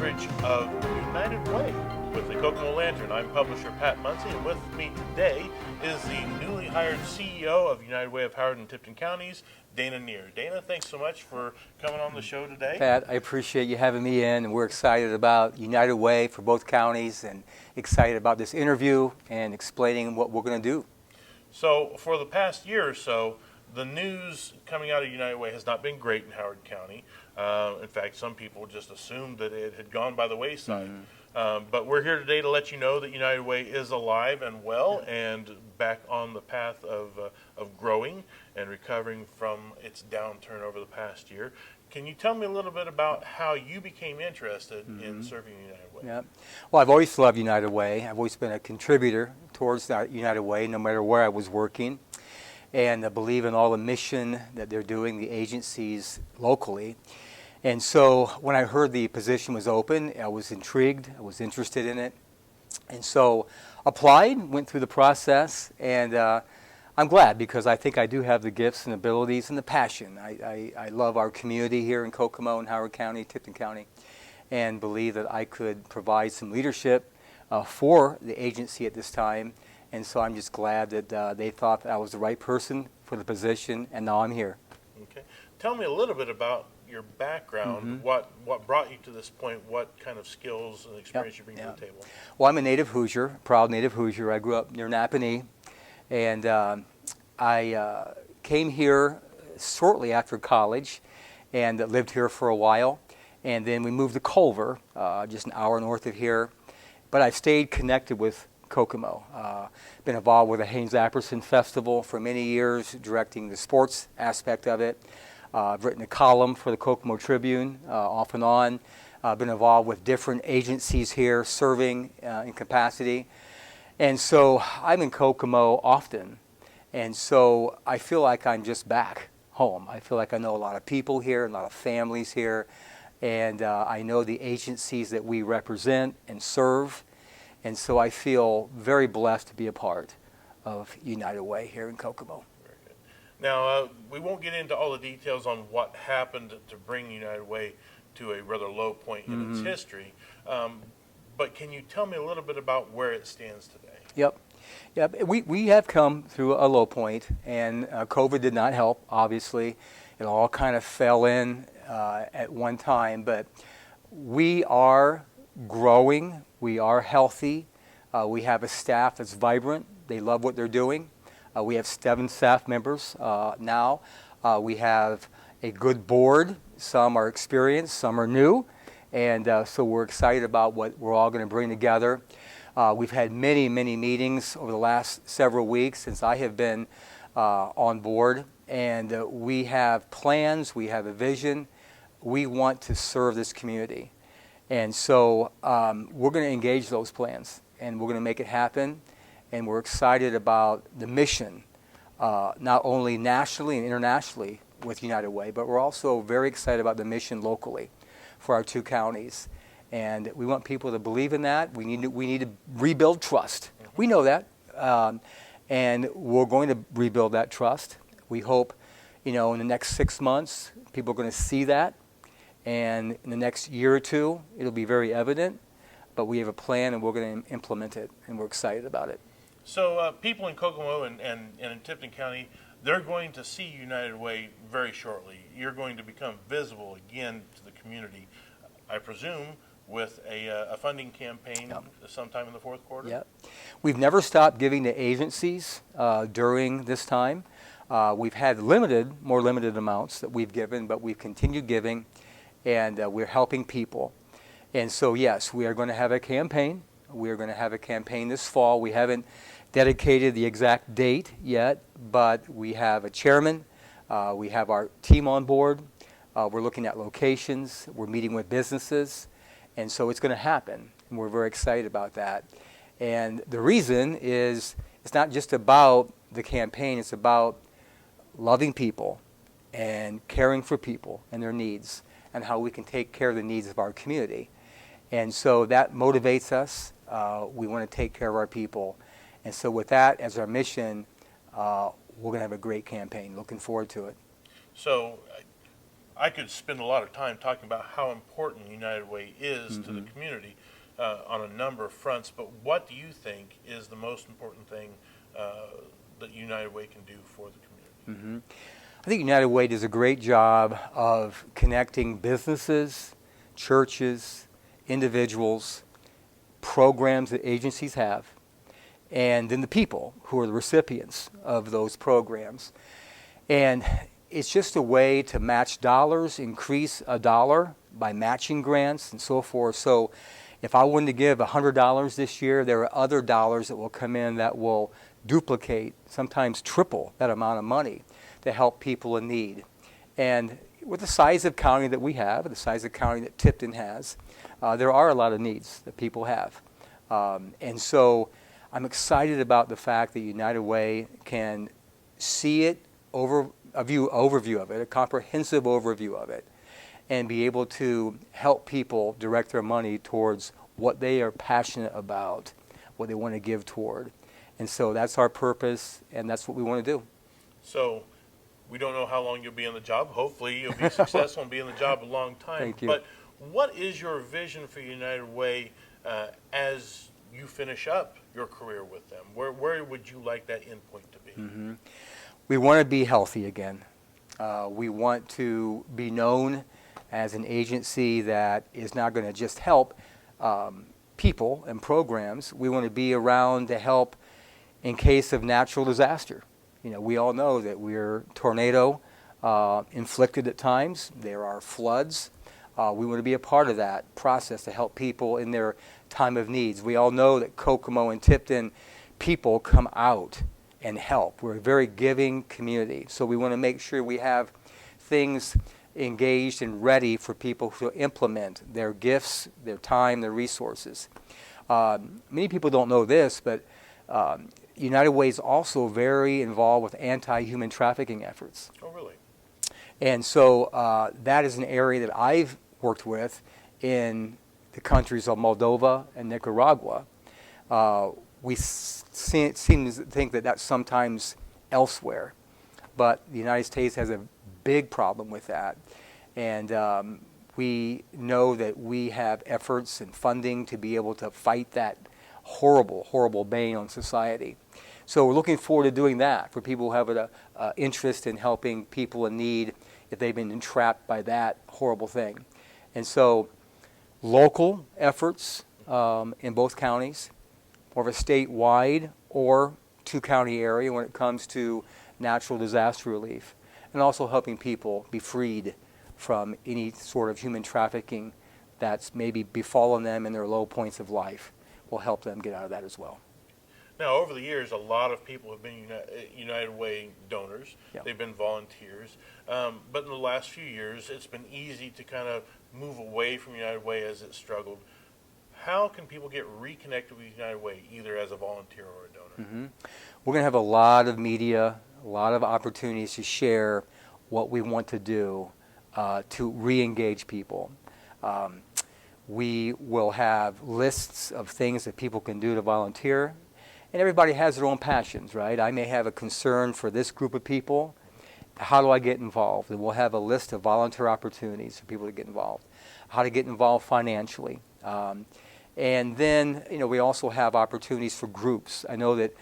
coverage of United Way with the Kokomo Lantern. I'm publisher Pat Munsey, and with me today is the newly hired CEO of United Way of Howard and Tipton Counties, Dana Neer. Dana, thanks so much for coming on the show today. Pat, I appreciate you having me in, and we're excited about United Way for both counties and excited about this interview and explaining what we're going to do. So for the past year or so, the news coming out of United Way has not been great in Howard County. In fact, some people just assumed that it had gone by the wayside. But we're here today to let you know that United Way is alive and well and back on the path of growing and recovering from its downturn over the past year. Can you tell me a little bit about how you became interested in serving United Way? Yeah. Well, I've always loved United Way. I've always been a contributor towards that United Way, no matter where I was working. And I believe in all the mission that they're doing, the agencies locally. And so when I heard the position was open, I was intrigued, I was interested in it. And so applied, went through the process, and I'm glad because I think I do have the gifts and abilities and the passion. I love our community here in Kokomo and Howard County, Tipton County, and believe that I could provide some leadership for the agency at this time. And so I'm just glad that they thought that I was the right person for the position, and now I'm here. Okay. Tell me a little bit about your background, what brought you to this point, what kind of skills and experience you bring to the table. Well, I'm a native Hoosier, proud native Hoosier. I grew up near Napanee, and I came here shortly after college and lived here for a while. And then we moved to Culver, just an hour north of here. But I've stayed connected with Kokomo. Been involved with the Haynes-Apperson Festival for many years, directing the sports aspect of it. I've written a column for the Kokomo Tribune off and on. Been involved with different agencies here, serving in capacity. And so I'm in Kokomo often. And so I feel like I'm just back home. I feel like I know a lot of people here, a lot of families here. And I know the agencies that we represent and serve. And so I feel very blessed to be a part of United Way here in Kokomo. Very good. Now, we won't get into all the details on what happened to bring United Way to a rather low point in its history, but can you tell me a little bit about where it stands today? Yep. We have come through a low point, and COVID did not help, obviously. It all kind of fell in at one time, but we are growing. We are healthy. We have a staff that's vibrant. They love what they're doing. We have 7 staff members now. We have a good board. Some are experienced, some are new. And so we're excited about what we're all going to bring together. We've had many meetings over the last several weeks since I have been on board. And we have plans, we have a vision. We want to serve this community. And so we're going to engage those plans, and we're going to make it happen. And we're excited about the mission, not only nationally and internationally with United Way, but we're also very excited about the mission locally for our 2 counties. And we want people to believe in that. We need to rebuild trust. We know that, and we're going to rebuild that trust. We hope, in the next 6 months, people are going to see that. And in the next year or 2, it'll be very evident. But we have a plan, and we're going to implement it, and we're excited about it. So people in Kokomo and in Tipton County, they're going to see United Way very shortly. You're going to become visible again to the community, I presume, with a funding campaign sometime in the fourth quarter? Yep. We've never stopped giving to agencies during this time. We've had more limited amounts that we've given, but we've continued giving. And we're helping people. And so, yes, we are going to have a campaign. We are going to have a campaign this fall. We haven't dedicated the exact date yet, but we have a chairman. We have our team on board. We're looking at locations. We're meeting with businesses. And so it's going to happen. And we're very excited about that. And the reason is it's not just about the campaign. It's about loving people and caring for people and their needs, and how we can take care of the needs of our community. And so that motivates us. We want to take care of our people. And so with that as our mission, we're going to have a great campaign. Looking forward to it. So I could spend a lot of time talking about how important United Way is to the community on a number of fronts, but what do you think is the most important thing that United Way can do for the community? I think United Way does a great job of connecting businesses, churches, individuals, programs that agencies have, and then the people who are the recipients of those programs. And it's just a way to match dollars, increase a dollar by matching grants and so forth. So if I wanted to give $100 this year, there are other dollars that will come in that will duplicate, sometimes triple that amount of money to help people in need. And with the size of county that we have, the size of county that Tipton has, there are a lot of needs that people have. And so I'm excited about the fact that United Way can see it overview of it, a comprehensive overview of it, and be able to help people direct their money towards what they are passionate about, what they want to give toward. And so that's our purpose, and that's what we want to do. So we don't know how long you'll be in the job. Hopefully you'll be successful and be in the job a long time. Thank you. But what is your vision for United Way as you finish up your career with them? Where would you like that endpoint to be? We want to be healthy again. We want to be known as an agency that is not going to just help people and programs. We want to be around to help in case of natural disaster. You know, we all know that we're tornado inflicted at times. There are floods. We want to be a part of that process to help people in their time of needs. We all know that Kokomo and Tipton people come out and help. We're a very giving community. So we want to make sure we have things engaged and ready for people to implement their gifts, their time, their resources. Many people don't know this, but United Way is also very involved with anti-human trafficking efforts. Oh, really? And so that is an area that I've worked with in the countries of Moldova and Nicaragua. We seem to think that that's sometimes elsewhere, but the United States has a big problem with that. And we know that we have efforts and funding to be able to fight that horrible, horrible bane on society. So we're looking forward to doing that for people who have an interest in helping people in need if they've been entrapped by that horrible thing. And so local efforts in both counties, or a statewide or two-county area when it comes to natural disaster relief, and also helping people be freed from any sort of human trafficking that's maybe befallen them in their low points of life. Will help them get out of that as well. Now, over the years, a lot of people have been United Way donors. Yep. They've been volunteers. But in the last few years, it's been easy to kind of move away from United Way as it struggled. How can people get reconnected with United Way, either as a volunteer or a donor? We're going to have a lot of media, a lot of opportunities to share what we want to do to re-engage people. We will have lists of things that people can do to volunteer. And everybody has their own passions, right? I may have a concern for this group of people. How do I get involved? And we'll have a list of volunteer opportunities for people to get involved. How to get involved financially. And then, we also have opportunities for groups. I know that,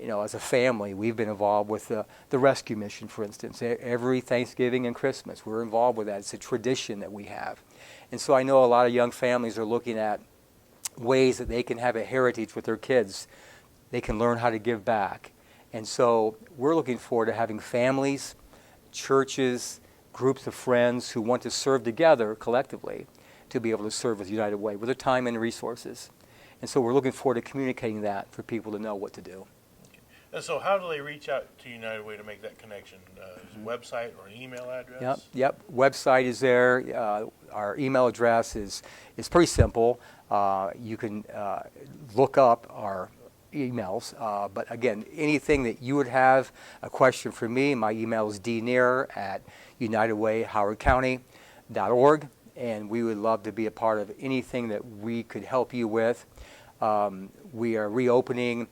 as a family, we've been involved with the rescue mission, for instance. Every Thanksgiving and Christmas, we're involved with that. It's a tradition that we have. And so I know a lot of young families are looking at ways that they can have a heritage with their kids. They can learn how to give back. And so we're looking forward to having families, churches, groups of friends who want to serve together collectively to be able to serve with United Way with their time and resources. And so we're looking forward to communicating that for people to know what to do. Okay. And so how do they reach out to United Way to make that connection? Is a website or an email address? Yep. Website is there. Our email address is pretty simple. You can look up our emails. But again, anything that you would have a question for me, my email is dneer@unitedwayhowardcounty.org. And we would love to be a part of anything that we could help you with. We are reopening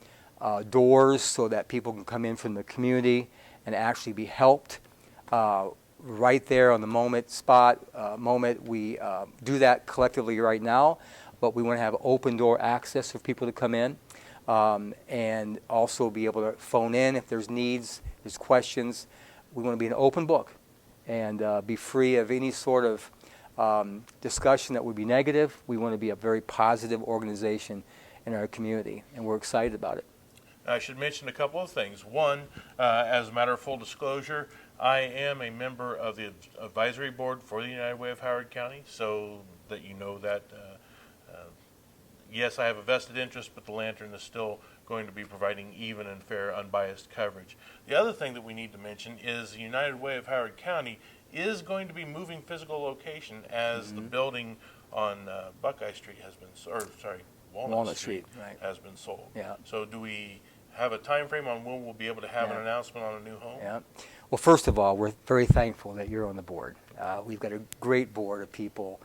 doors so that people can come in from the community and actually be helped. right there on the moment. We do that collectively right now, but we want to have open door access for people to come in, and also be able to phone in if there's needs, there's questions. We want to be an open book and be free of any sort of discussion that would be negative. We want to be a very positive organization in our community, and we're excited about it. I should mention a couple of things. One, as a matter of full disclosure, I am a member of the advisory board for the United Way of Howard County, so that you know that. Yes, I have a vested interest, but the Lantern is still going to be providing even and fair, unbiased coverage. The other thing that we need to mention is the United Way of Howard County is going to be moving physical location as the building on Buckeye Street has been, Walnut Street right. has been sold. Yeah. So do we have a time frame on when we'll be able to have an announcement on a new home? Yeah. Well, first of all, we're very thankful that you're on the board. We've got a great board of people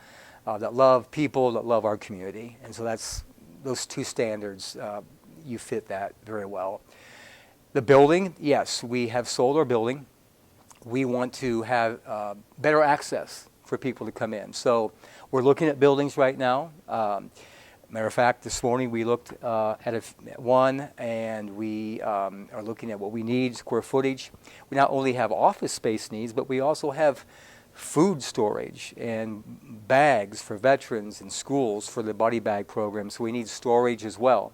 that love our community, and so that's those two standards. You fit that very well. The building, yes, we have sold our building. We want to have better access for people to come in. So we're looking at buildings right now. Matter of fact, this morning we looked at one, and we are looking at what we need, square footage. We not only have office space needs, but we also have food storage and bags for veterans and schools for the body bag program, so we need storage as well.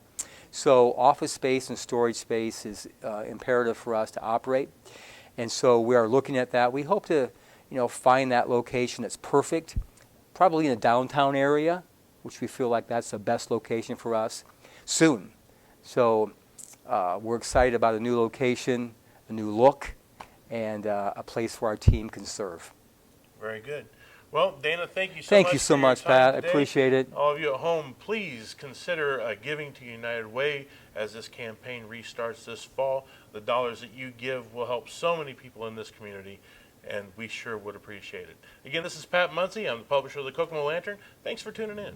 So office space and storage space is imperative for us to operate, and so we are looking at that. We hope to, find that location that's perfect, probably in a downtown area, which we feel like that's the best location for us, soon. So we're excited about a new location, a new look, and a place where our team can serve. Very good. Well, Dana, thank you so much. Thank you so much, Pat. Today. I appreciate it. All of you at home, please consider giving to United Way as this campaign restarts this fall. The dollars that you give will help so many people in this community, and we sure would appreciate it. Again, this is Pat Munsey. I'm the publisher of the Kokomo Lantern. Thanks for tuning in.